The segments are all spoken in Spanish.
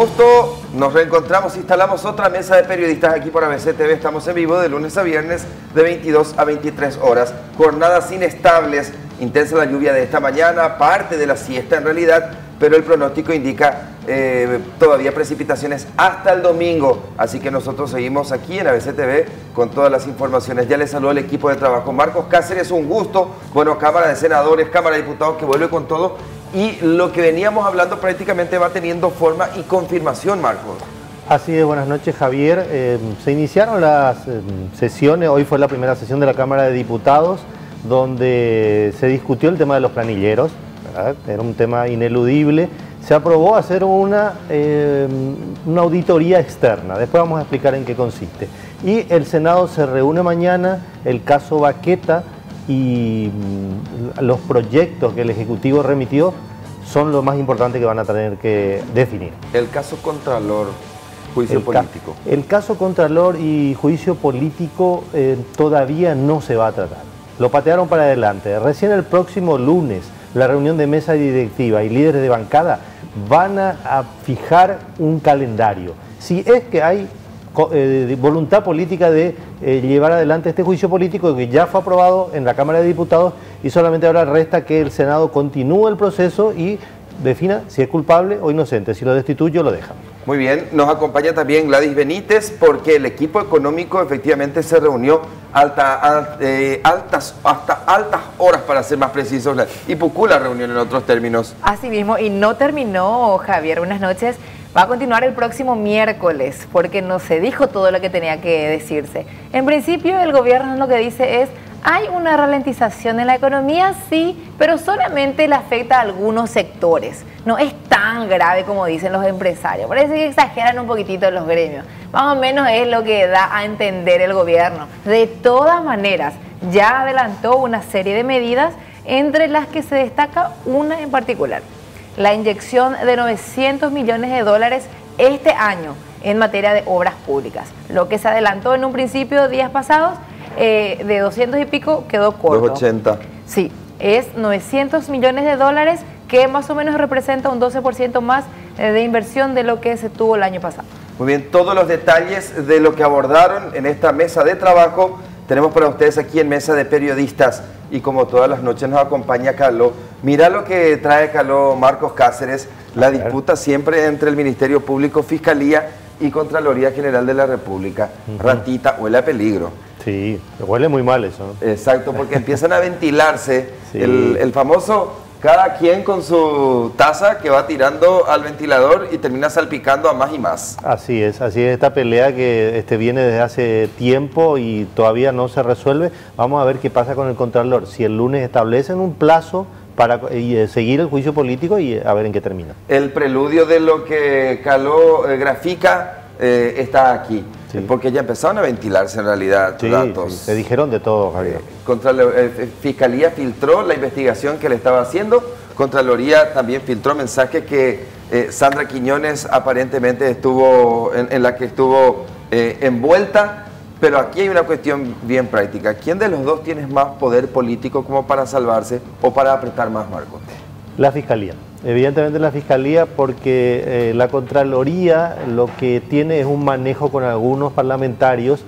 gusto, nos reencontramos, instalamos otra mesa de periodistas aquí por ABC TV. Estamos en vivo de lunes a viernes de 22 a 23 horas. Jornadas inestables, intensa la lluvia de esta mañana, parte de la siesta en realidad, pero el pronóstico indica todavía precipitaciones hasta el domingo. Así que nosotros seguimos aquí en ABC TV con todas las informaciones. Ya les saludo al equipo de trabajo. Marcos Cáceres, un gusto. Bueno, Cámara de Senadores, Cámara de Diputados que vuelve con todo. Y lo que veníamos hablando prácticamente va teniendo forma y confirmación, Marcos. Así es, buenas noches, Javier. Se iniciaron las sesiones, hoy fue la primera sesión de la Cámara de Diputados, donde se discutió el tema de los planilleros, ¿verdad? Era un tema ineludible. Se aprobó hacer una auditoría externa, después vamos a explicar en qué consiste. Y el Senado se reúne mañana, el caso Baqueta y los proyectos que el Ejecutivo remitió son lo más importante que van a tener que definir. El caso Contralor, juicio político. El caso Contralor y juicio político todavía no se va a tratar. Lo patearon para adelante. Recién el próximo lunes, la reunión de mesa directiva y líderes de bancada van a fijar un calendario. Si es que hay voluntad política de llevar adelante este juicio político que ya fue aprobado en la Cámara de Diputados y solamente ahora resta que el Senado continúe el proceso y defina si es culpable o inocente. Si lo destituye o lo deja. Muy bien, nos acompaña también Gladys Benítez porque el equipo económico efectivamente se reunió hasta altas horas, para ser más precisos, y pucú la reunión en otros términos. Así mismo, y no terminó, Javier. Buenas noches. Va a continuar el próximo miércoles porque no se dijo todo lo que tenía que decirse. En principio, el gobierno lo que dice es: hay una ralentización en la economía, sí, pero solamente le afecta a algunos sectores. No es tan grave como dicen los empresarios. Parece que exageran un poquitito los gremios. Más o menos es lo que da a entender el gobierno. De todas maneras, ya adelantó una serie de medidas, entre las que se destaca una en particular: la inyección de 900 millones de dólares este año en materia de obras públicas. Lo que se adelantó en un principio días pasados, de 200 y pico, quedó corto. 280. Sí, es 900 millones de dólares, que más o menos representa un 12% más de inversión de lo que se tuvo el año pasado. Muy bien, todos los detalles de lo que abordaron en esta mesa de trabajo tenemos para ustedes aquí en Mesa de Periodistas. Y como todas las noches nos acompaña Carlos. Mira lo que trae Carlos Marcos Cáceres, la disputa siempre entre el Ministerio Público, Fiscalía y Contraloría General de la República. Ratita, huele a peligro. Sí, huele muy mal eso, ¿no? Exacto, porque empiezan a ventilarse sí. el famoso cada quien con su taza que va tirando al ventilador y termina salpicando a más y más. Así es esta pelea que viene desde hace tiempo y todavía no se resuelve. Vamos a ver qué pasa con el Contralor, si el lunes establecen un plazo para seguir el juicio político y a ver en qué termina. El preludio de lo que Caló grafica está aquí. Sí. Porque ya empezaron a ventilarse en realidad datos. Sí, se dijeron de todo, Javier. Fiscalía filtró la investigación que le estaba haciendo. Contraloría también filtró mensajes que Sandra Quiñones aparentemente estuvo en la que estuvo envuelta. Pero aquí hay una cuestión bien práctica. ¿Quién de los dos tiene más poder político como para salvarse o para apretar más, Marcos? La Fiscalía. Evidentemente la Fiscalía, porque la Contraloría lo que tiene es un manejo con algunos parlamentarios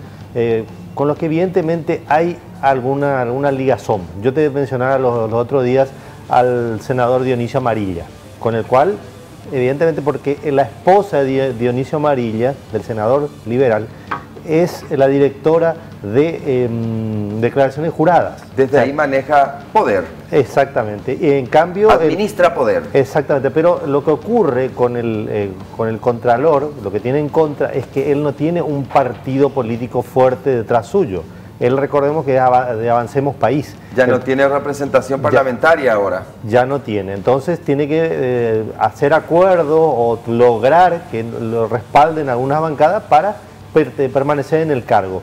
con los que evidentemente hay alguna ligazón. Yo te mencionaba los otros días al senador Dionisio Amarilla, con el cual, evidentemente, porque la esposa de Dionisio Amarilla, del senador liberal, es la directora de declaraciones juradas. Desde ahí maneja poder. Exactamente. Y en cambio administra poder. Exactamente. Pero lo que ocurre con el Contralor, lo que tiene en contra, es que él no tiene un partido político fuerte detrás suyo. Él, recordemos que es de Avancemos País. Ya no tiene representación parlamentaria ahora. Ya no tiene. Entonces tiene que hacer acuerdos o lograr que lo respalden algunas bancadas para permanecer en el cargo.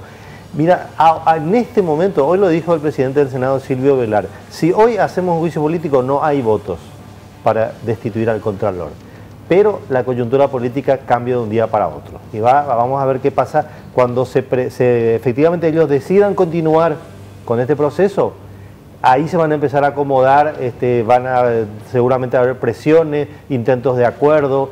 Mira, en este momento, hoy lo dijo el presidente del Senado, Silvio Velar, si hoy hacemos un juicio político no hay votos para destituir al Contralor, pero la coyuntura política cambia de un día para otro. Y vamos a ver qué pasa cuando efectivamente ellos decidan continuar con este proceso. Ahí se van a empezar a acomodar, seguramente a haber presiones, intentos de acuerdo.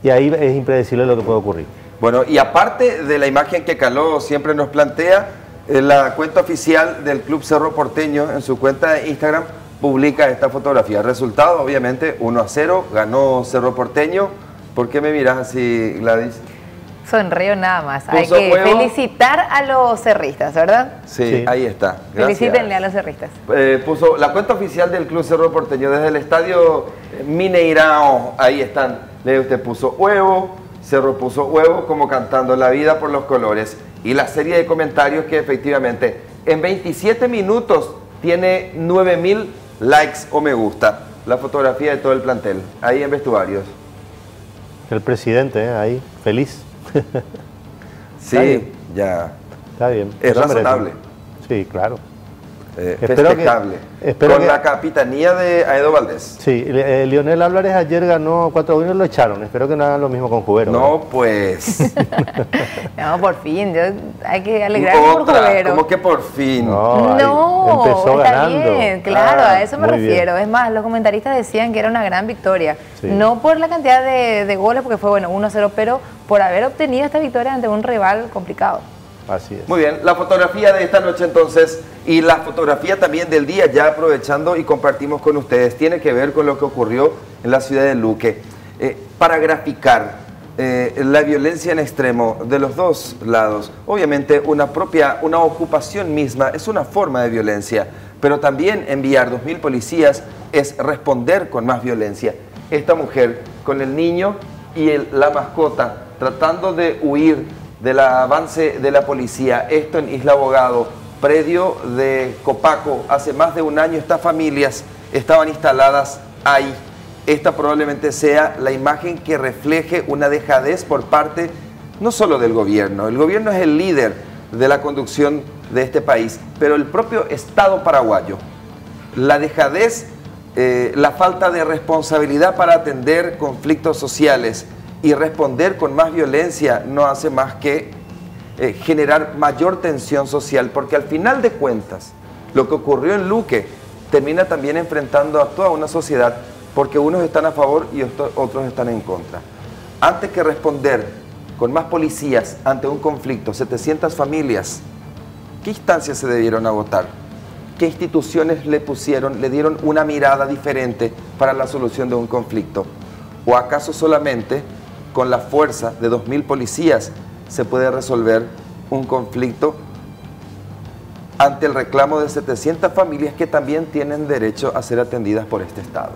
y ahí es impredecible lo que puede ocurrir. Bueno, y aparte de la imagen que Caló siempre nos plantea, la cuenta oficial del Club Cerro Porteño en su cuenta de Instagram publica esta fotografía. Resultado, obviamente, 1-0, ganó Cerro Porteño. ¿Por qué me miras así, Gladys? Sonrío nada más. Hay que felicitar a los cerristas, ¿verdad? Sí, ahí está. Gracias. Felicítenle a los cerristas. Puso la cuenta oficial del Club Cerro Porteño desde el estadio Mineirao. Ahí están. Usted puso huevo, Cerro puso huevo, como cantando la vida por los colores. Y la serie de comentarios que efectivamente en 27 minutos tiene 9.000 likes o me gusta. La fotografía de todo el plantel, ahí en vestuarios. El presidente, ahí, feliz. Sí, ya. Está bien. Es razonable. Sí, claro. Festejable. Con la capitanía de Aedo Valdés. Sí, Lionel Álvarez ayer ganó 4-1 y lo echaron. Espero que no hagan lo mismo con Jubero. No, pues. No, por fin. Hay que alegrarse por Jubero. ¿Cómo que por fin? No, empezó está ganando. bien, claro, a eso me refiero. Bien. Es más, los comentaristas decían que era una gran victoria. Sí. No por la cantidad de goles, porque fue 1-0, pero por haber obtenido esta victoria ante un rival complicado. Así es. Muy bien, la fotografía de esta noche entonces y la fotografía también del día, ya aprovechando y compartimos con ustedes, tiene que ver con lo que ocurrió en la ciudad de Luque. Para graficar la violencia en extremo de los dos lados, obviamente una ocupación misma es una forma de violencia, pero también enviar 2.000 policías es responder con más violencia. Esta mujer con el niño y la mascota tratando de huir del avance de la policía, esto en Isla Abogado, predio de Copaco, hace más de un año estas familias estaban instaladas ahí. Esta probablemente sea la imagen que refleje una dejadez por parte no solo del gobierno, el gobierno es el líder de la conducción de este país, pero el propio Estado paraguayo. La dejadez, la falta de responsabilidad para atender conflictos sociales, y responder con más violencia no hace más que generar mayor tensión social, porque al final de cuentas, lo que ocurrió en Luque termina también enfrentando a toda una sociedad, porque unos están a favor y otros están en contra. Antes que responder con más policías ante un conflicto, 700 familias, ¿qué instancias se debieron agotar? ¿Qué instituciones le dieron una mirada diferente para la solución de un conflicto? ¿O acaso solamente con la fuerza de 2.000 policías se puede resolver un conflicto ante el reclamo de 700 familias que también tienen derecho a ser atendidas por este Estado?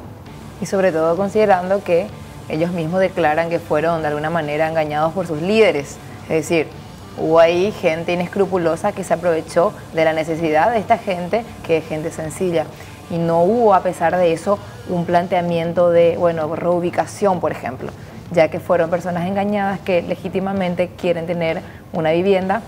Y sobre todo considerando que ellos mismos declaran que fueron de alguna manera engañados por sus líderes. Es decir, hubo ahí gente inescrupulosa que se aprovechó de la necesidad de esta gente, que es gente sencilla. Y no hubo, a pesar de eso, un planteamiento de, reubicación, por ejemplo, ya que fueron personas engañadas que legítimamente quieren tener una vivienda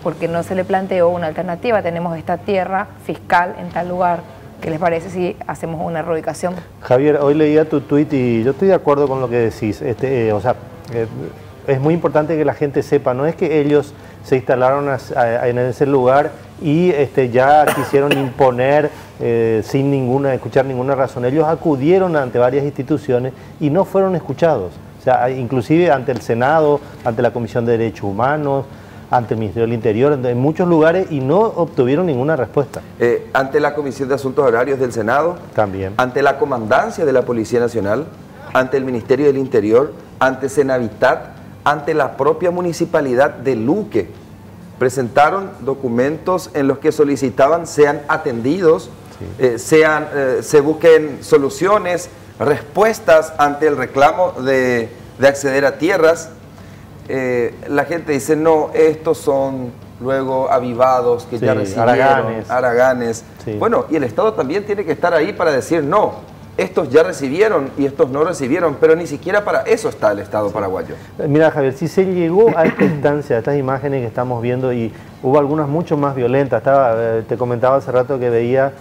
porque no se le planteó una alternativa. Tenemos esta tierra fiscal en tal lugar. ¿Qué les parece si hacemos una reubicación? Javier, hoy leía tu tuit y yo estoy de acuerdo con lo que decís. Es muy importante que la gente sepa, no es que ellos se instalaron en ese lugar y ya quisieron imponer sin escuchar ninguna razón. Ellos acudieron ante varias instituciones y no fueron escuchados. O sea, inclusive ante el Senado, ante la Comisión de Derechos Humanos, ante el Ministerio del Interior, en muchos lugares, y no obtuvieron ninguna respuesta. Ante la Comisión de Asuntos Horarios del Senado, también. Ante la Comandancia de la Policía Nacional, ante el Ministerio del Interior, ante Senavitat, ante la propia Municipalidad de Luque. Presentaron documentos en los que solicitaban sean atendidos, sí. Se busquen soluciones, respuestas ante el reclamo de acceder a tierras. La gente dice, no, estos son luego avivados que ya recibieron, haraganes. Sí. Bueno, y el Estado también tiene que estar ahí para decir, no, estos ya recibieron y estos no recibieron, pero ni siquiera para eso está el Estado paraguayo. Mira, Javier, si se llegó a esta instancia, a estas imágenes que estamos viendo, y hubo algunas mucho más violentas, te comentaba hace rato que veía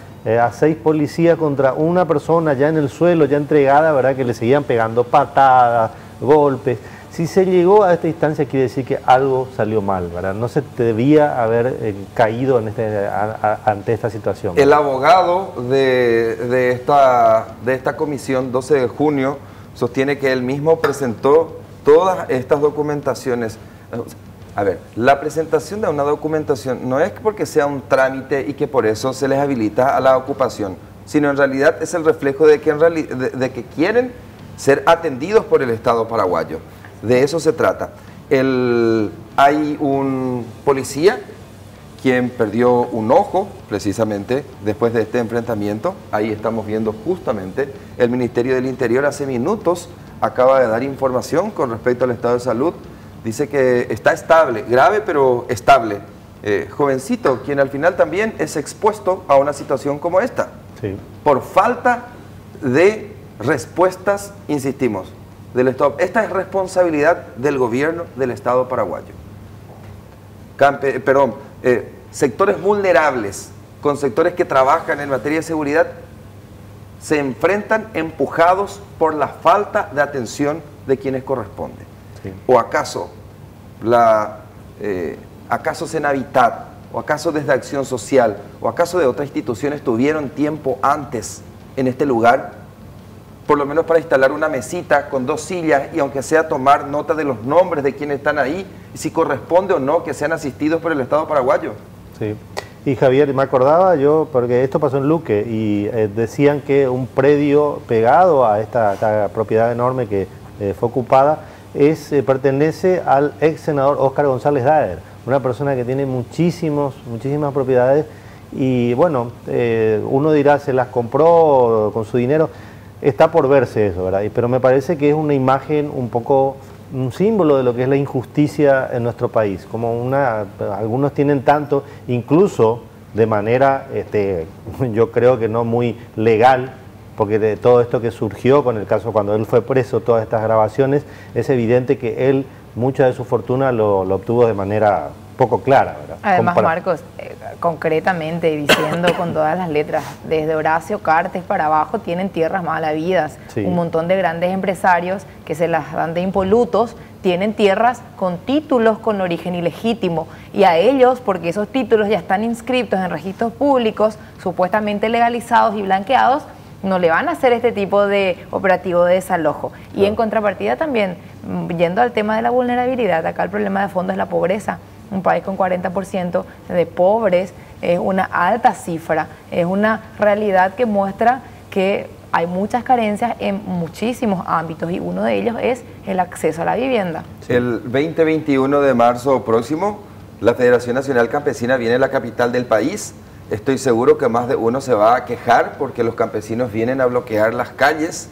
a 6 policías contra una persona ya en el suelo, ya entregada, ¿verdad?, que le seguían pegando patadas, golpes. Si se llegó a esta instancia, quiere decir que algo salió mal, ¿verdad? No se debía haber caído ante esta situación, ¿verdad? El abogado de esta comisión, 12 de junio, sostiene que él mismo presentó todas estas documentaciones. A ver, la presentación de una documentación no es porque sea un trámite y que por eso se les habilita a la ocupación, sino en realidad es el reflejo de que quieren ser atendidos por el Estado paraguayo. De eso se trata. Hay un policía quien perdió un ojo precisamente después de este enfrentamiento. Ahí estamos viendo justamente el Ministerio del Interior hace minutos acaba de dar información con respecto al estado de salud. Dice que está estable, grave pero estable. Jovencito, quien al final también es expuesto a una situación como esta. Sí. Por falta de respuestas, insistimos, del Estado. Esta es responsabilidad del gobierno del Estado paraguayo. Sectores vulnerables, con sectores que trabajan en materia de seguridad, se enfrentan empujados por la falta de atención de quienes corresponden. Sí. ¿O acaso acaso Senavitat, o acaso desde Acción Social, o acaso de otras instituciones tuvieron tiempo antes en este lugar, por lo menos para instalar una mesita con 2 sillas y aunque sea tomar nota de los nombres de quienes están ahí y si corresponde o no que sean asistidos por el Estado paraguayo? Sí. Y Javier, me acordaba yo, porque esto pasó en Luque y decían que un predio pegado a esta propiedad enorme que fue ocupada pertenece al ex senador Óscar González Daer, una persona que tiene muchísimas propiedades y bueno, uno dirá se las compró con su dinero, está por verse eso, ¿verdad? Pero me parece que es una imagen un símbolo de lo que es la injusticia en nuestro país, algunos tienen tanto, incluso de manera, yo creo que no muy legal, porque de todo esto que surgió con el caso cuando él fue preso, todas estas grabaciones, es evidente que él mucha de su fortuna lo obtuvo de manera poco clara, ¿verdad? Además, Marcos, concretamente diciendo con todas las letras, desde Horacio Cartes para abajo tienen tierras mal habidas. Sí. Un montón de grandes empresarios que se las dan de impolutos tienen tierras con títulos con origen ilegítimo y a ellos, porque esos títulos ya están inscritos en registros públicos, supuestamente legalizados y blanqueados, no le van a hacer este tipo de operativo de desalojo. Y en contrapartida también, yendo al tema de la vulnerabilidad, acá el problema de fondo es la pobreza. Un país con 40% de pobres es una alta cifra, es una realidad que muestra que hay muchas carencias en muchísimos ámbitos y uno de ellos es el acceso a la vivienda. El 20-21 de marzo próximo, la Federación Nacional Campesina viene a la capital del país. Estoy seguro que más de uno se va a quejar porque los campesinos vienen a bloquear las calles,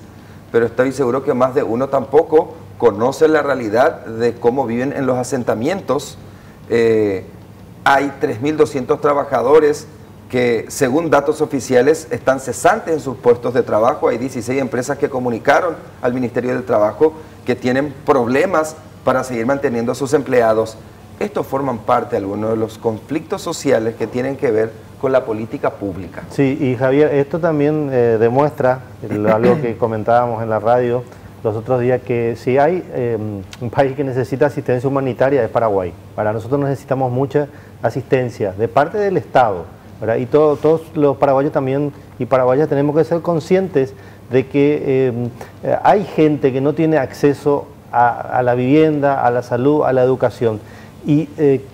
pero estoy seguro que más de uno tampoco conoce la realidad de cómo viven en los asentamientos. Hay 3.200 trabajadores que, según datos oficiales, están cesantes en sus puestos de trabajo. Hay 16 empresas que comunicaron al Ministerio del Trabajo que tienen problemas para seguir manteniendo a sus empleados. Estos forman parte de algunos de los conflictos sociales que tienen que ver con la política pública. Sí, y Javier, esto también demuestra algo que comentábamos en la radio los otros días, que si hay un país que necesita asistencia humanitaria es Paraguay. Para nosotros necesitamos mucha asistencia de parte del Estado, ¿verdad? Y todos los paraguayos también y paraguayas tenemos que ser conscientes de que hay gente que no tiene acceso a la vivienda, a la salud, a la educación. Y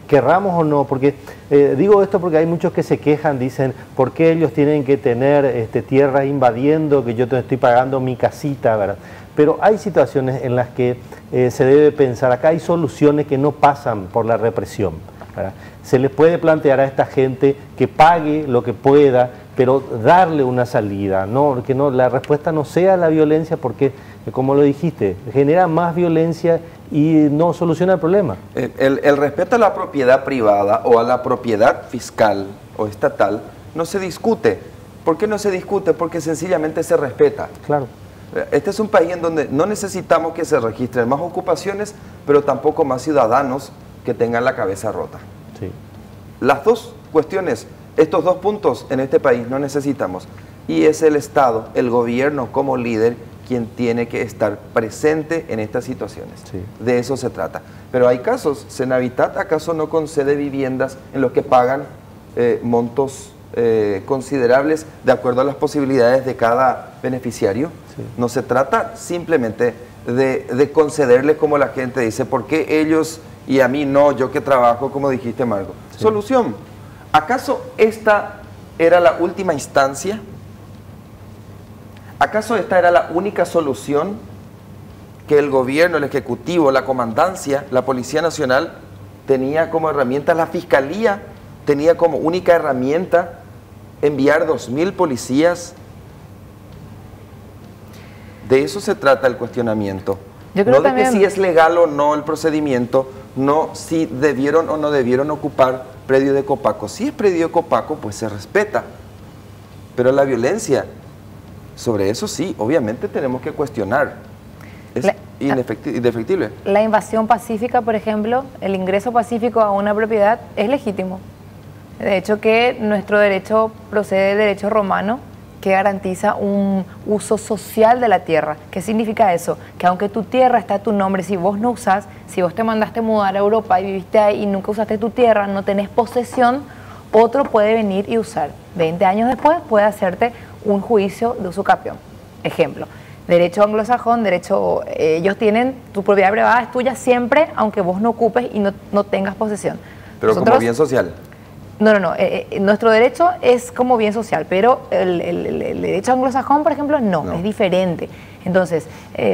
querramos o no, porque digo esto porque hay muchos que se quejan, dicen, ¿por qué ellos tienen que tener tierras invadiendo, que yo te estoy pagando mi casita, ¿verdad? Pero hay situaciones en las que se debe pensar, acá hay soluciones que no pasan por la represión, ¿verdad? Se les puede plantear a esta gente que pague lo que pueda, pero darle una salida, que la respuesta no sea la violencia, porque, como lo dijiste, genera más violencia y no soluciona el problema. El respeto a la propiedad privada o a la propiedad fiscal o estatal no se discute. ¿Por qué no se discute? Porque sencillamente se respeta. Claro. Este es un país en donde no necesitamos que se registren más ocupaciones, pero tampoco más ciudadanos que tengan la cabeza rota. Sí. Las dos cuestiones, estos dos puntos en este país no necesitamos. Y es el Estado, el gobierno como líder, quien tiene que estar presente en estas situaciones. Sí. De eso se trata. Pero hay casos, Senavitat acaso no concede viviendas en los que pagan montos considerables de acuerdo a las posibilidades de cada beneficiario. Sí. No se trata simplemente de concederles como la gente dice, ¿por qué ellos y a mí no, yo que trabajo, como dijiste, Marco? Sí. Solución. ¿Acaso esta era la última instancia? ¿Acaso esta era la única solución que el gobierno, el ejecutivo, la comandancia, la Policía Nacional tenía como herramienta? La Fiscalía tenía como única herramienta enviar 2.000 policías. De eso se trata el cuestionamiento. Yo creo no de también que si es legal o no el procedimiento, no si debieron o no debieron ocupar predio de Copaco. Si es predio de Copaco, pues se respeta. Pero la violencia, sobre eso sí, obviamente tenemos que cuestionar. Es indefectible. La invasión pacífica, por ejemplo, el ingreso pacífico a una propiedad es legítimo. De hecho, que nuestro derecho procede del derecho romano, que garantiza un uso social de la tierra. ¿Qué significa eso? Que aunque tu tierra está a tu nombre, si vos no usás, si vos te mandaste mudar a Europa y viviste ahí y nunca usaste tu tierra, no tenés posesión, otro puede venir y usar. 20 años después puede hacerte un juicio de usucapión. Ejemplo, derecho anglosajón, derecho, ellos tienen, tu propiedad privada es tuya siempre, aunque vos no ocupes y no tengas posesión. Pero nosotros, como bien social. No, nuestro derecho es como bien social, pero el derecho anglosajón, por ejemplo, no, es diferente. Entonces,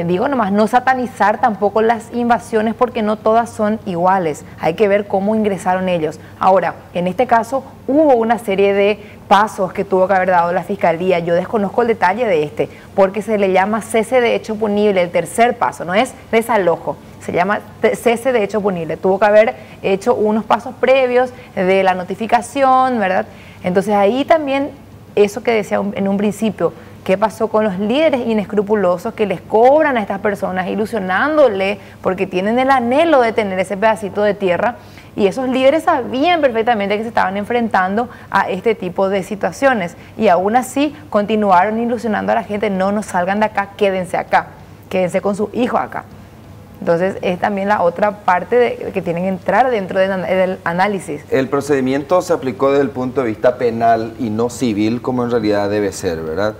digo nomás, no satanizar tampoco las invasiones porque no todas son iguales. Hay que ver cómo ingresaron ellos. Ahora, en este caso, hubo una serie de pasos que tuvo que haber dado la Fiscalía. Yo desconozco el detalle de este, porque se le llama cese de hecho punible, el tercer paso, no es desalojo. Se llama cese de hecho punible. Tuvo que haber hecho unos pasos previos de la notificación, ¿verdad? Entonces ahí también, eso que decía en un principio, ¿qué pasó con los líderes inescrupulosos que les cobran a estas personas, ilusionándole, porque tienen el anhelo de tener ese pedacito de tierra? Y esos líderes sabían perfectamente que se estaban enfrentando a este tipo de situaciones. Y aún así continuaron ilusionando a la gente, no nos salgan de acá, quédense con sus hijos acá. Entonces es también la otra parte que tienen que entrar dentro del análisis. El procedimiento se aplicó desde el punto de vista penal y no civil, como en realidad debe ser, ¿verdad?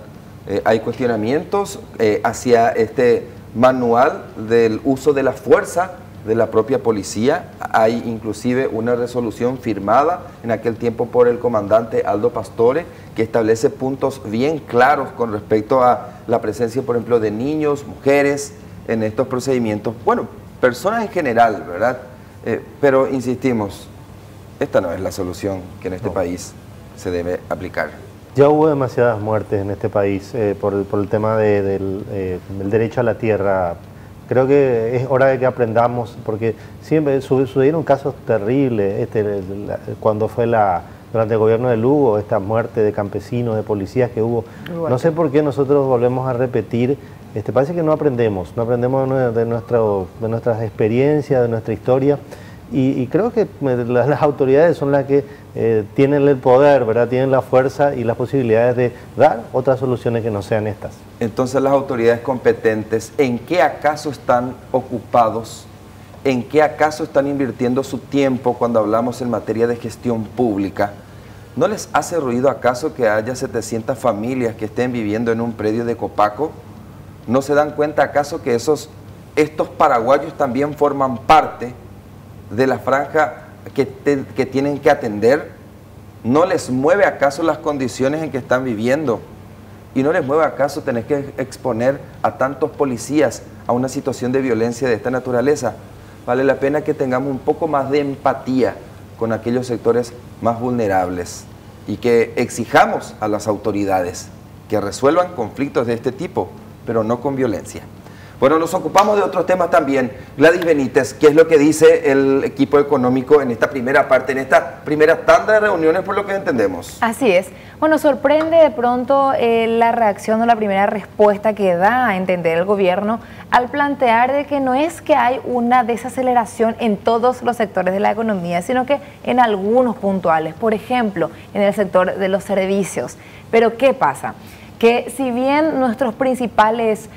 Hay cuestionamientos hacia este manual del uso de la fuerza de la propia policía. Hay inclusive una resolución firmada en aquel tiempo por el comandante Aldo Pastore que establece puntos bien claros con respecto a la presencia, por ejemplo, de niños, mujeres, en estos procedimientos, bueno, personas en general, ¿verdad? Pero insistimos, esta no es la solución que en este país se debe aplicar. Ya hubo demasiadas muertes en este país por el tema del derecho a la tierra. Creo que es hora de que aprendamos, porque siempre sucedieron casos terribles, cuando fue durante el gobierno de Lugo, esta muerte de campesinos, de policías que hubo. No sé por qué nosotros volvemos a repetir. Parece que no aprendemos de nuestras experiencias, de nuestra historia, y creo que las autoridades son las que tienen el poder, ¿verdad? Tienen la fuerza y las posibilidades de dar otras soluciones que no sean estas. Entonces las autoridades competentes, ¿en qué acaso están ocupados? ¿En qué acaso están invirtiendo su tiempo cuando hablamos en materia de gestión pública? ¿No les hace ruido acaso que haya 700 familias que estén viviendo en un predio de Copaco? ¿No se dan cuenta acaso que estos paraguayos también forman parte de la franja que tienen que atender? ¿No les mueve acaso las condiciones en que están viviendo? ¿Y no les mueve acaso tener que exponer a tantos policías a una situación de violencia de esta naturaleza? Vale la pena que tengamos un poco más de empatía con aquellos sectores más vulnerables y que exijamos a las autoridades que resuelvan conflictos de este tipo, pero no con violencia. Bueno, nos ocupamos de otros temas también. Gladys Benítez, ¿qué es lo que dice el equipo económico en esta primera parte, en esta primera tanda de reuniones, por lo que entendemos? Así es. Bueno, sorprende de pronto la reacción o la primera respuesta que da a entender el gobierno al plantear de que no es que hay una desaceleración en todos los sectores de la economía, sino que en algunos puntuales. Por ejemplo, en el sector de los servicios. Pero ¿qué pasa? Que si bien nuestros principales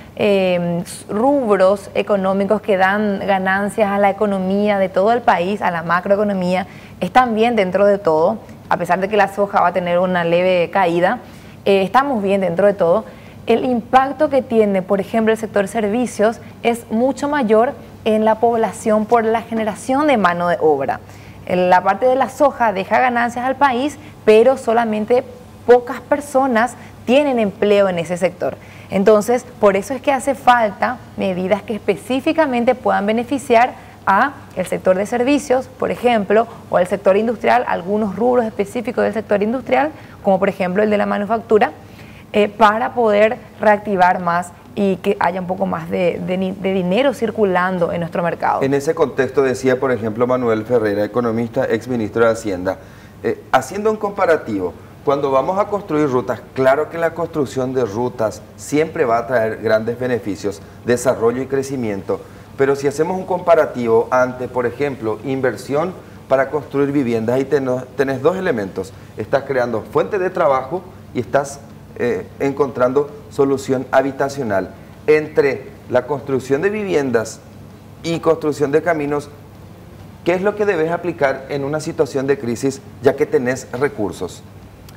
rubros económicos que dan ganancias a la economía de todo el país, a la macroeconomía, están bien dentro de todo, a pesar de que la soja va a tener una leve caída, estamos bien dentro de todo, el impacto que tiene, por ejemplo, el sector servicios es mucho mayor en la población por la generación de mano de obra. La parte de la soja deja ganancias al país, pero solamente pocas personas tienen empleo en ese sector. Entonces, por eso es que hace falta medidas que específicamente puedan beneficiar a el sector de servicios, por ejemplo, o al sector industrial, algunos rubros específicos del sector industrial, como por ejemplo el de la manufactura, para poder reactivar más y que haya un poco más de dinero circulando en nuestro mercado. En ese contexto decía, por ejemplo, Manuel Ferreira, economista, exministro de Hacienda, haciendo un comparativo, cuando vamos a construir rutas, claro que la construcción de rutas siempre va a traer grandes beneficios, desarrollo y crecimiento, pero si hacemos un comparativo ante, por ejemplo, inversión para construir viviendas, ahí tenés dos elementos, estás creando fuente de trabajo y estás encontrando solución habitacional. Entre la construcción de viviendas y construcción de caminos, ¿qué es lo que debes aplicar en una situación de crisis ya que tenés recursos?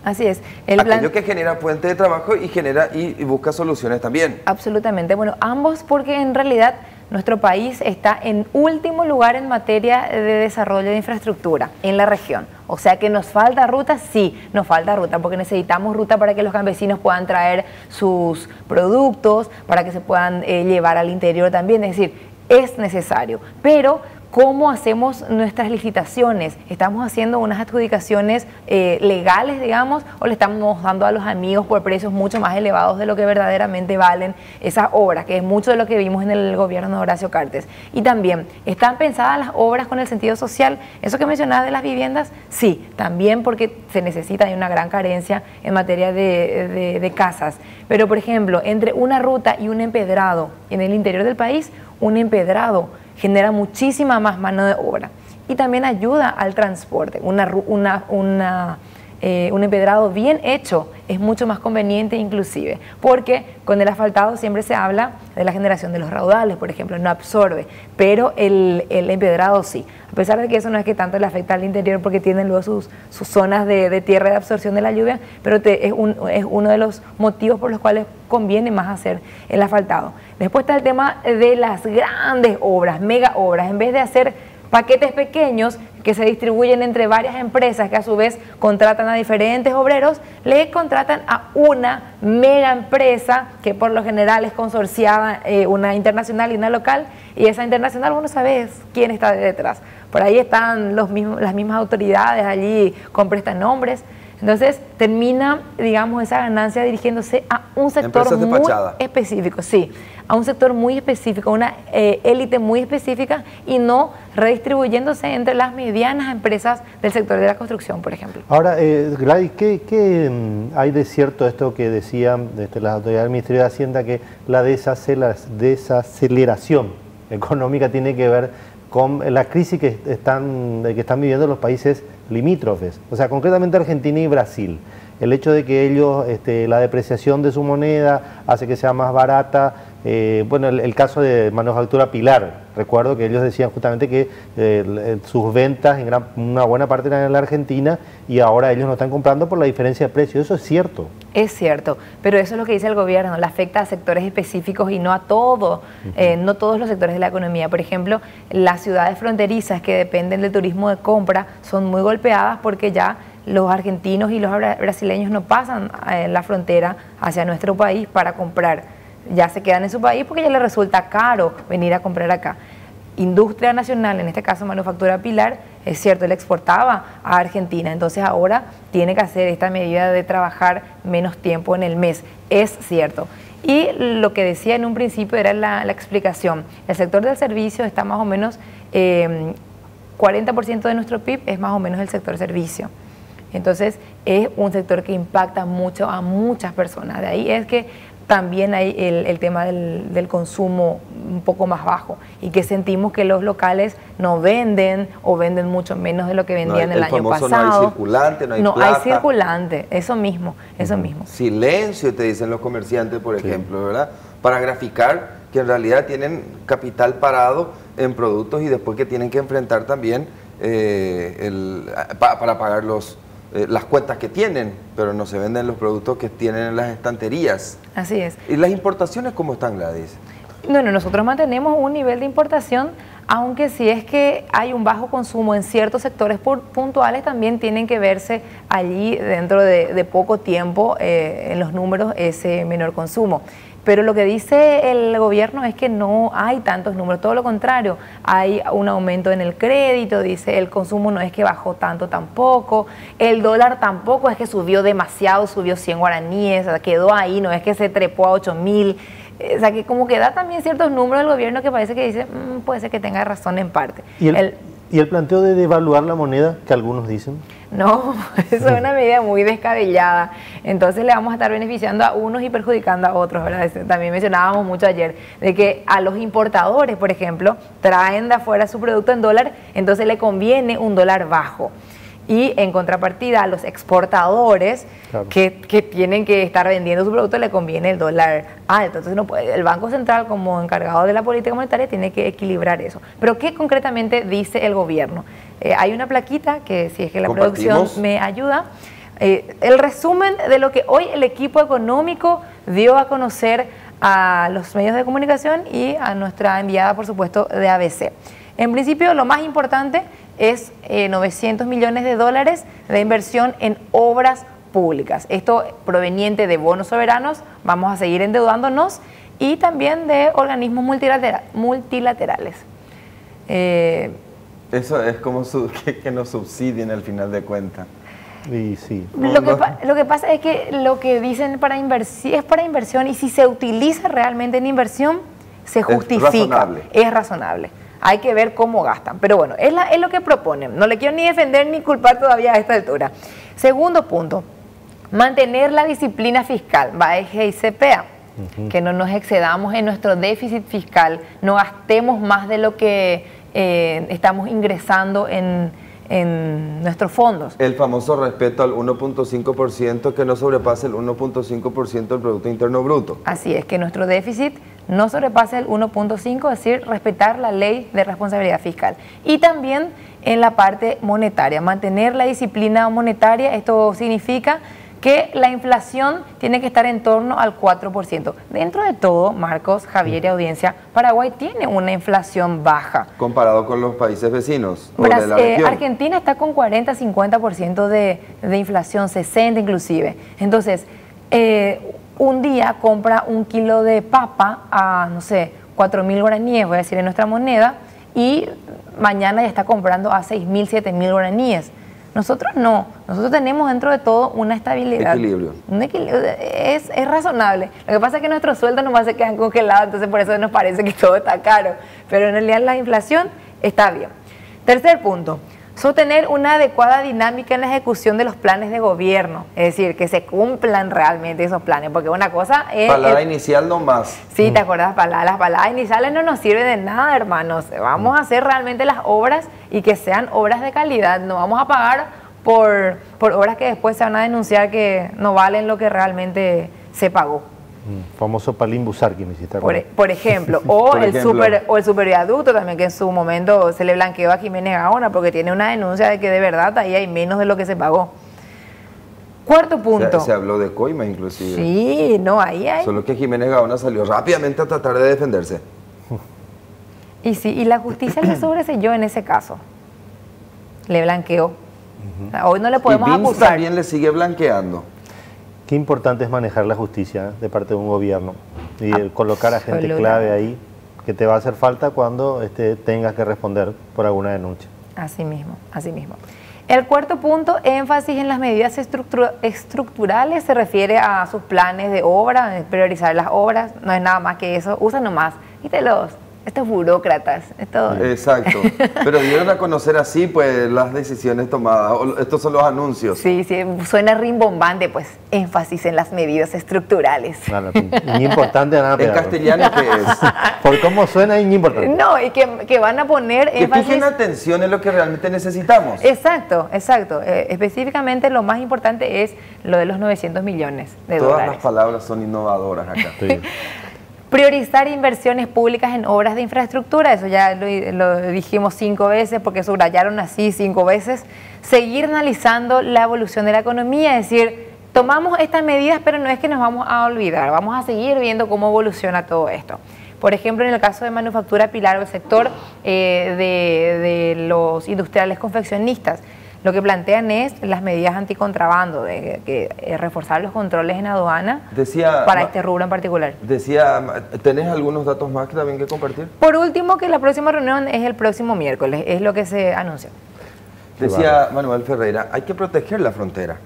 Así es. Aquello que genera fuente de trabajo y busca soluciones también. Absolutamente. Bueno, ambos, porque en realidad nuestro país está en último lugar en materia de desarrollo de infraestructura en la región. O sea que nos falta ruta, sí, nos falta ruta, porque necesitamos ruta para que los campesinos puedan traer sus productos, para que se puedan llevar al interior también. Es decir, es necesario, pero ¿cómo hacemos nuestras licitaciones? ¿Estamos haciendo unas adjudicaciones legales, digamos, o le estamos dando a los amigos por precios mucho más elevados de lo que verdaderamente valen esas obras, que es mucho de lo que vimos en el gobierno de Horacio Cartes? Y también, ¿están pensadas las obras con el sentido social? Eso que mencionabas de las viviendas, sí, también porque se necesita, hay una gran carencia en materia de casas. Pero, por ejemplo, entre una ruta y un empedrado en el interior del país, un empedrado genera muchísima más mano de obra y también ayuda al transporte. Un empedrado bien hecho es mucho más conveniente inclusive, porque con el asfaltado siempre se habla de la generación de los raudales, por ejemplo, no absorbe, pero el empedrado sí. A pesar de que eso no es que tanto le afecta al interior porque tienen luego sus zonas de tierra de absorción de la lluvia, pero es uno de los motivos por los cuales conviene más hacer el asfaltado. Después está el tema de las grandes obras, mega obras. En vez de hacer paquetes pequeños que se distribuyen entre varias empresas que a su vez contratan a diferentes obreros, le contratan a una mega empresa que por lo general es consorciada, una internacional y una local, y esa internacional vos no sabés quién está detrás. Por ahí están las mismas autoridades allí con prestanombres. Entonces termina, digamos, esa ganancia dirigiéndose a un sector muy específico, sí, a un sector muy específico, una élite muy específica y no redistribuyéndose entre las medianas empresas del sector de la construcción, por ejemplo. Ahora, Gladys, ¿qué hay de cierto esto que decían las autoridades del Ministerio de Hacienda, que la desaceleración económica tiene que ver con la crisis que están viviendo los países limítrofes, o sea, concretamente Argentina y Brasil? El hecho de que ellos, la depreciación de su moneda hace que sea más barata. Bueno, el caso de Manufactura Pilar, recuerdo que ellos decían justamente que sus ventas en una buena parte eran en la Argentina y ahora ellos no están comprando por la diferencia de precio. ¿Eso es cierto? Es cierto, pero eso es lo que dice el gobierno, le afecta a sectores específicos y no a todo, no todos los sectores de la economía. Por ejemplo, las ciudades fronterizas que dependen del turismo de compra son muy golpeadas porque ya los argentinos y los brasileños no pasan la frontera hacia nuestro país para comprar. Ya se quedan en su país porque ya les resulta caro venir a comprar acá. Industria nacional, en este caso Manufactura Pilar, es cierto, él exportaba a Argentina, entonces ahora tiene que hacer esta medida de trabajar menos tiempo en el mes, es cierto. Y lo que decía en un principio era la explicación. El sector del servicio está más o menos, 40% de nuestro PIB es más o menos el sector servicio. Entonces es un sector que impacta mucho a muchas personas. De ahí es que también hay el tema del consumo un poco más bajo y que sentimos que los locales no venden o venden mucho menos de lo que vendían el año pasado. No hay circulante, no hay plata. No hay circulante, eso mismo, eso mismo. Silencio, te dicen los comerciantes, por ejemplo, ¿verdad? Para graficar que en realidad tienen capital parado en productos y después que tienen que enfrentar también para pagar los las cuentas que tienen, pero no se venden los productos que tienen en las estanterías. Así es. ¿Y las importaciones cómo están, Gladys? Bueno, nosotros mantenemos un nivel de importación, aunque si es que hay un bajo consumo en ciertos sectores puntuales, también tienen que verse allí dentro de poco tiempo en los números ese menor consumo. Pero lo que dice el gobierno es que no hay tantos números, todo lo contrario, hay un aumento en el crédito, dice el consumo no es que bajó tanto tampoco, el dólar tampoco es que subió demasiado, subió 100 guaraníes, o sea, quedó ahí, no es que se trepó a 8.000, o sea, que como que da también ciertos números del gobierno que parece que dice, puede ser que tenga razón en parte. ¿Y el planteo de devaluar la moneda que algunos dicen? No, eso es una medida muy descabellada. Entonces le vamos a estar beneficiando a unos y perjudicando a otros, ¿verdad? También mencionábamos mucho ayer de que a los importadores, por ejemplo, traen de afuera su producto en dólar, entonces le conviene un dólar bajo. Y en contrapartida a los exportadores, claro, que tienen que estar vendiendo su producto, le conviene el dólar alto. Entonces no puede, el Banco Central, como encargado de la política monetaria, tiene que equilibrar eso. Pero ¿qué concretamente dice el gobierno? Hay una plaquita que, si es que la producción me ayuda, el resumen de lo que hoy el equipo económico dio a conocer a los medios de comunicación y a nuestra enviada, por supuesto, de ABC. En principio, lo más importante es 900 millones de dólares de inversión en obras públicas. Esto proveniente de bonos soberanos, vamos a seguir endeudándonos, y también de organismos multilaterales. Eso es como que nos subsidien al final de cuentas. Y sí. Lo que pasa es que lo que dicen para inversión es para inversión, y si se utiliza realmente en inversión, se justifica. Es razonable. Hay que ver cómo gastan. Pero bueno, es lo que proponen. No le quiero ni defender ni culpar todavía a esta altura. Segundo punto, mantener la disciplina fiscal, BAEG y CPA. Que no nos excedamos en nuestro déficit fiscal, no gastemos más de lo que estamos ingresando en nuestros fondos. El famoso respeto al 1.5%, que no sobrepase el 1.5% del Producto Interno Bruto. Así es, que nuestro déficit no sobrepase el 1.5, es decir, respetar la ley de responsabilidad fiscal. Y también en la parte monetaria, mantener la disciplina monetaria. Esto significa que la inflación tiene que estar en torno al 4%. Dentro de todo, Marcos, Javier y audiencia, Paraguay tiene una inflación baja. ¿Comparado con los países vecinos? Argentina está con 40-50% de inflación, 60 inclusive. Entonces, un día compra un kilo de papa a, no sé, 4.000 guaraníes, voy a decir en nuestra moneda, y mañana ya está comprando a 6.000, 7.000 guaraníes. Nosotros no, nosotros tenemos dentro de todo una estabilidad. Equilibrio. Un equilibrio. Es razonable. Lo que pasa es que nuestros sueldos nomás se quedan congelados, entonces por eso nos parece que todo está caro. Pero en realidad la inflación está bien. Tercer punto, sostener una adecuada dinámica en la ejecución de los planes de gobierno. Es decir, que se cumplan realmente esos planes, porque una cosa es... Palabra inicial nomás. Sí, ¿te acuerdas? Las palabras iniciales no nos sirven de nada, hermanos. Vamos a hacer realmente las obras y que sean obras de calidad. No vamos a pagar por obras que después se van a denunciar que no valen lo que realmente se pagó. Famoso Palín Busarqui, me hiciste por ejemplo, o el superviaducto también, que en su momento se le blanqueó a Jiménez Gaona porque tiene una denuncia de que de verdad ahí hay menos de lo que se pagó. Cuarto punto. Se habló de coimas inclusive. Sí, no, ahí hay. Solo que Jiménez Gaona salió rápidamente a tratar de defenderse. Y sí, y la justicia le sobreseyó en ese caso. Le blanqueó. O sea, hoy no le podemos acusar. También le sigue blanqueando. Qué importante es manejar la justicia de parte de un gobierno y colocar a gente clave ahí que te va a hacer falta cuando tengas que responder por alguna denuncia. Así mismo, así mismo. El cuarto punto, énfasis en las medidas estructurales, se refiere a sus planes de obra, priorizar las obras, no es nada más que eso, usa nomás, ¿viste estos burócratas? Exacto, pero dieron a conocer así pues las decisiones tomadas, estos son los anuncios. Sí, suena rimbombante, pues énfasis en las medidas estructurales. Claro, muy importante nada. ¿En castellano qué es? Por cómo suena es importante. No, y que van a poner énfasis. Que fijen atención en lo que realmente necesitamos. Exacto. Específicamente lo más importante es lo de los 900 millones de dólares. Todas las palabras son innovadoras acá. Sí. Priorizar inversiones públicas en obras de infraestructura, eso ya lo dijimos 5 veces porque subrayaron así 5 veces. Seguir analizando la evolución de la economía, es decir, tomamos estas medidas pero no es que nos vamos a olvidar, vamos a seguir viendo cómo evoluciona todo esto. Por ejemplo, en el caso de manufactura pilar o el sector de los industriales confeccionistas, lo que plantean es las medidas anticontrabando, reforzar los controles en aduana para este rubro en particular. ¿Tenés algunos datos más que también que compartir? Por último, que la próxima reunión es el próximo miércoles, es lo que se anunció. Decía Manuel Ferreira, hay que proteger la frontera.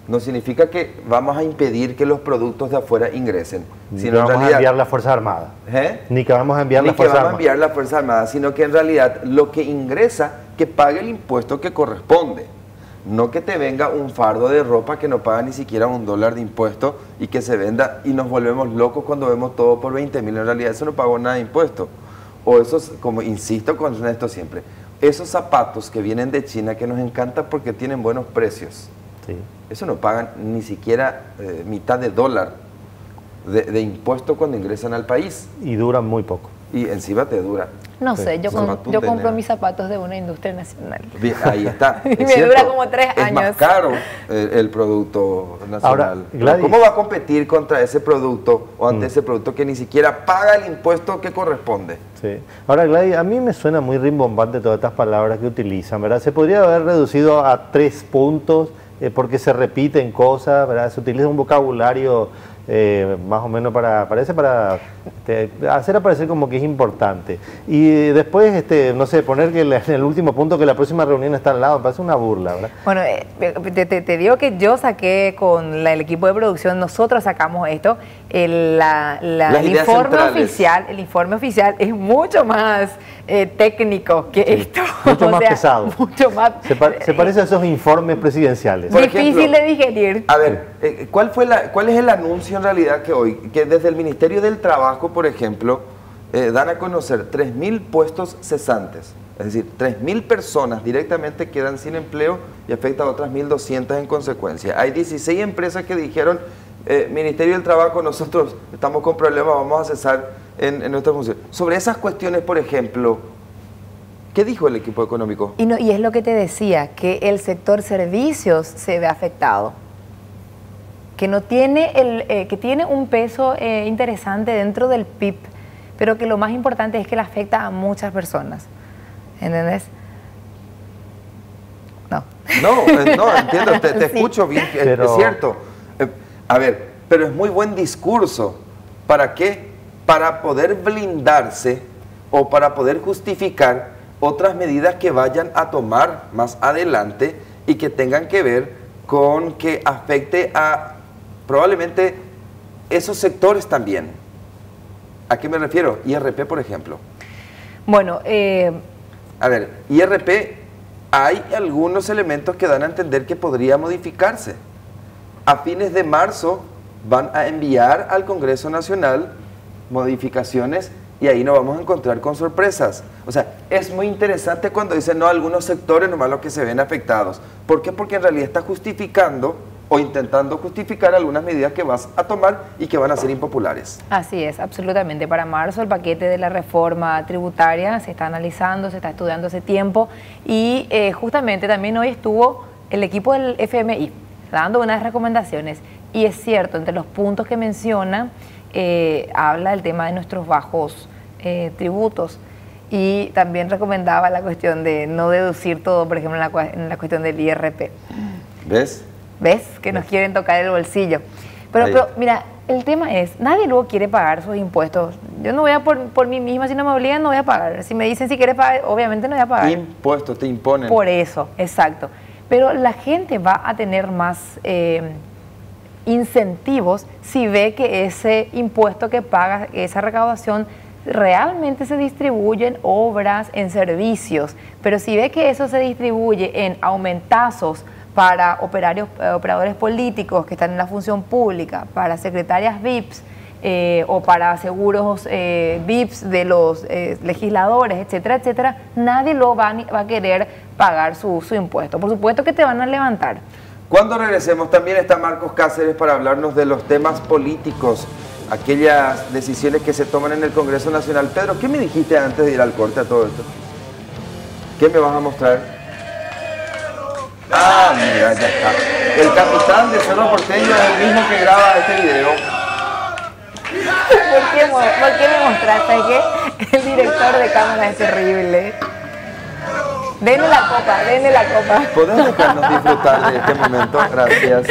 No significa que vamos a impedir que los productos de afuera ingresen. Ni que vamos a enviar la Fuerza Armada. Ni que vamos a enviar la Fuerza Armada, sino que en realidad lo que ingresa, que pague el impuesto que corresponde. No que te venga un fardo de ropa que no paga ni siquiera $1 de impuesto y que se venda y nos volvemos locos cuando vemos todo por 20.000. En realidad eso no pagó nada de impuesto. O esos, como insisto con esto siempre, esos zapatos que vienen de China que nos encantan porque tienen buenos precios. Sí. Eso no pagan ni siquiera mitad de dólar de impuesto cuando ingresan al país. Y duran muy poco. Y encima te dura. No sé, yo compro mis zapatos de una industria nacional. Bien, ahí está. Y me dura como 3 años. Es más caro el producto nacional. Ahora, Gladys, ¿cómo va a competir contra ese producto o ante ese producto que ni siquiera paga el impuesto que corresponde? Sí. Ahora, Gladys, a mí me suena muy rimbombante todas estas palabras que utilizan, ¿verdad? Se podría haber reducido a 3 puntos porque se repiten cosas, ¿verdad? Se utiliza un vocabulario más o menos para hacer aparecer como que es importante. Y después, no sé, poner que en el último punto que la próxima reunión está al lado, me parece una burla, ¿verdad? Bueno, te digo que yo saqué con el equipo de producción, nosotros sacamos esto, el informe oficial es mucho más técnico que esto. Mucho más pesado. Mucho más. Se parece a esos informes presidenciales. Por ejemplo, difícil de digerir. A ver, ¿cuál es el anuncio en realidad que hoy, que desde el Ministerio del Trabajo, por ejemplo, dan a conocer 3.000 puestos cesantes? Es decir, 3.000 personas directamente quedan sin empleo y afecta a otras 1.200 en consecuencia. Hay 16 empresas que dijeron, Ministerio del Trabajo, nosotros estamos con problemas, vamos a cesar en nuestra función. Sobre esas cuestiones, por ejemplo, ¿qué dijo el equipo económico? Y es lo que te decía, que el sector servicios se ve afectado, que no tiene que tiene un peso interesante dentro del PIB, pero que lo más importante es que le afecta a muchas personas. ¿Entendés? No, entiendo, te escucho bien, pero... es cierto. A ver, pero es muy buen discurso. ¿Para qué? Para poder blindarse o para poder justificar otras medidas que vayan a tomar más adelante y que tengan que ver con que afecte a probablemente esos sectores también. ¿A qué me refiero? IRP, por ejemplo. Bueno, a ver, IRP, hay algunos elementos que dan a entender que podría modificarse. A fines de marzo van a enviar al Congreso Nacional modificaciones y ahí nos vamos a encontrar con sorpresas. O sea, es muy interesante cuando dicen, no, algunos sectores nomás los que se ven afectados. ¿Por qué? Porque en realidad está justificando o intentando justificar algunas medidas que vas a tomar y que van a ser impopulares. Así es, absolutamente. Para marzo el paquete de la reforma tributaria se está analizando, se está estudiando hace tiempo y justamente también hoy estuvo el equipo del FMI dando unas recomendaciones y es cierto, entre los puntos que menciona habla del tema de nuestros bajos tributos y también recomendaba la cuestión de no deducir todo, por ejemplo en la cuestión del IRP. ¿Ves? Que nos quieren tocar el bolsillo. Pero mira, el tema es, nadie luego quiere pagar sus impuestos. Yo no voy a por mí misma, si no me obligan no voy a pagar. Si me dicen si quieres pagar, obviamente no voy a pagar. Impuestos te imponen. Por eso, exacto. Pero la gente va a tener más incentivos si ve que ese impuesto que paga, esa recaudación, realmente se distribuye en obras, en servicios. Pero si ve que eso se distribuye en aumentazos para operadores políticos que están en la función pública, para secretarias VIPs o para seguros VIPs de los legisladores, etcétera, etcétera, nadie lo va a querer pagar su impuesto. Por supuesto que te van a levantar. Cuando regresemos también está Marcos Cáceres para hablarnos de los temas políticos. aquellas decisiones que se toman en el Congreso Nacional. Pedro, ¿qué me dijiste antes de ir al corte a todo esto? ¿Qué me vas a mostrar? Ah, mira, ya está. El capitán de Cerro Porteño es el mismo que graba este video. ¿Por qué me mostraste que el director de cámara es terrible? Denle la copa, denle la copa. ¿Podés dejarnos disfrutar de este momento? Gracias.